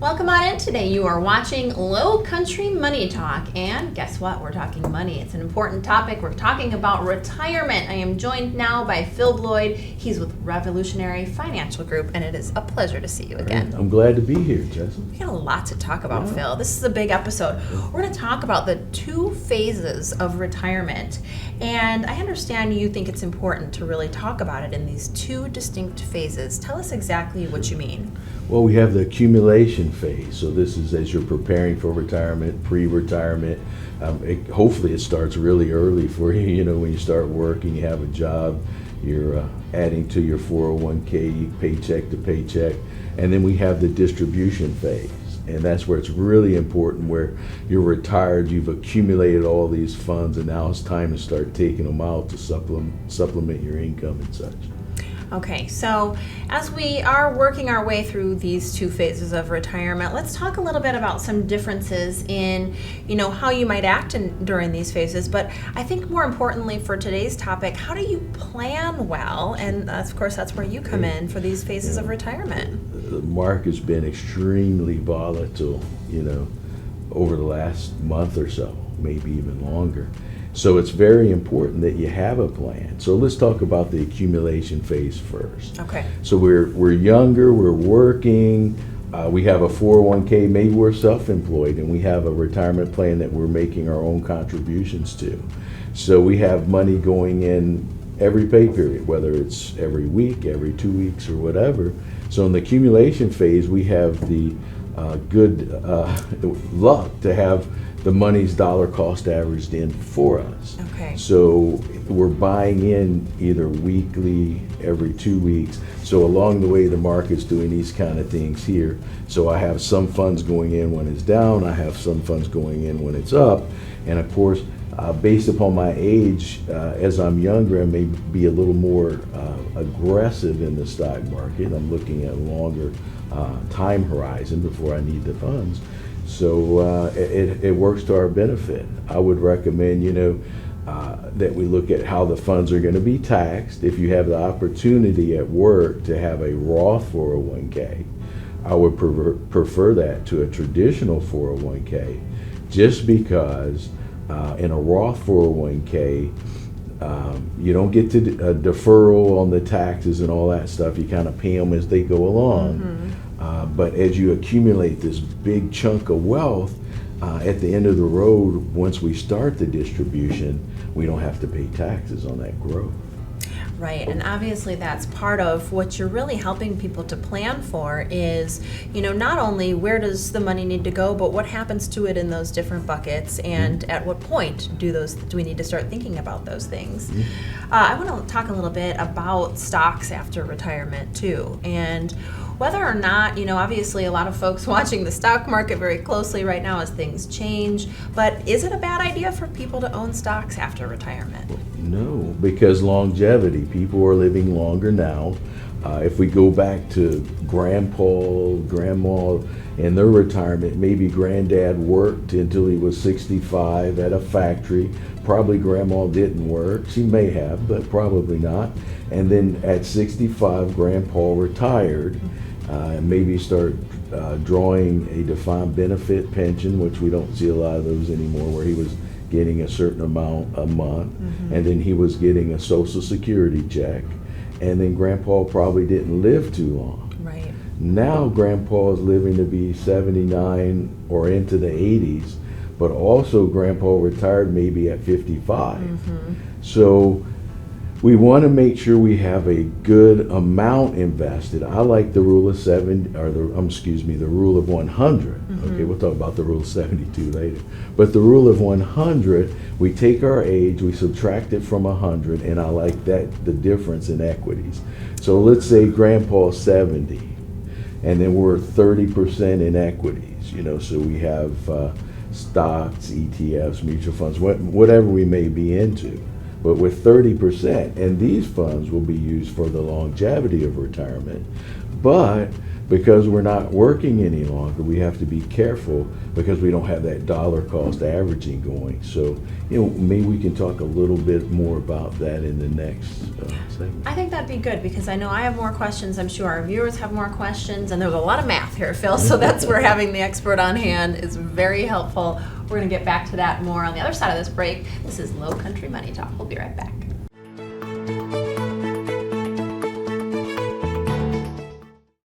Welcome on in today. You are watching Lowcountry Money Talk, and guess what? We're talking money. It's an important topic. We're talking about retirement. I am joined now by Phil Bloyd. He's with Revolutionary Financial Group, and it is a pleasure to see you again. I'm glad to be here, Jessa. We got a lot to talk about, Phil. This is a big episode. We're going to talk about the two phases of retirement, and I understand you think it's important to really talk about it in these two distinct phases. Tell us exactly what you mean. Well, we have the accumulation phase. So this is as you're preparing for retirement, pre-retirement. Hopefully it starts really early for you. You know, when you start working, you have a job, you're adding to your 401k paycheck to paycheck. And then we have the distribution phase. And that's where it's really important, where you're retired, you've accumulated all these funds, and now it's time to start taking them out to supplement your income and such. Okay, so as we are working our way through these two phases of retirement, let's talk a little bit about some differences in, how you might act during these phases. But I think more importantly for today's topic, how do you plan well? And of course, that's where you come in for these phases of retirement. The market has been extremely volatile, over the last month or so, maybe even longer. So it's very important that you have a plan. So let's talk about the accumulation phase first. Okay. So we're younger, we're working, we have a 401k, maybe we're self-employed, and we have a retirement plan that we're making our own contributions to. So we have money going in every pay period, whether it's every week, every 2 weeks, or whatever. So in the accumulation phase, we have the good luck to have the money's dollar cost averaged in for us. Okay. So we're buying in either weekly, every 2 weeks. So along the way, the market's doing these kind of things here. So I have some funds going in when it's down, I have some funds going in when it's up. And of course, based upon my age, as I'm younger, I may be a little more aggressive in the stock market. I'm looking at a longer time horizon before I need the funds. So it works to our benefit. I would recommend, that we look at how the funds are going to be taxed. If you have the opportunity at work to have a Roth 401k, I would prefer that to a traditional 401k, just because in a Roth 401k, you don't get to deferral on the taxes and all that stuff. You kind of pay them as they go along. Mm-hmm. But as you accumulate this big chunk of wealth, at the end of the road, once we start the distribution, we don't have to pay taxes on that growth. Right, and obviously that's part of what you're really helping people to plan for is, not only where does the money need to go, but what happens to it in those different buckets, and at what point do we need to start thinking about those things. I want to talk a little bit about stocks after retirement too, and whether or not, obviously a lot of folks watching the stock market very closely right now as things change, but is it a bad idea for people to own stocks after retirement? No, because longevity, people are living longer now. If we go back to grandpa, grandma in their retirement, maybe granddad worked until he was 65 at a factory. Probably grandma didn't work. She may have, but probably not. And then at 65, grandpa retired. Maybe start drawing a defined benefit pension, which we don't see a lot of those anymore, where he was getting a certain amount a month, and then he was getting a Social Security check, and then grandpa probably didn't live too long. Right. Now grandpa is living to be 79 or into the 80s, but also grandpa retired maybe at 55. So we want to make sure we have a good amount invested. I like the rule of the rule of 100. Okay, we'll talk about the rule of 72 later. But the rule of 100, we take our age, we subtract it from 100, and I like that, the difference in equities. So let's say grandpa's 70, and then we're 30% in equities. So we have stocks, ETFs, mutual funds, whatever we may be into. But with 30%, and these funds will be used for the longevity of retirement. But because we're not working any longer, we have to be careful because we don't have that dollar cost averaging going. So, maybe we can talk a little bit more about that in the next segment. I think that'd be good because I know I have more questions. I'm sure our viewers have more questions, and there's a lot of math here, Phil. So that's where having the expert on hand is very helpful. We're going to get back to that more on the other side of this break. This is Lowcountry Money Talk. We'll be right back.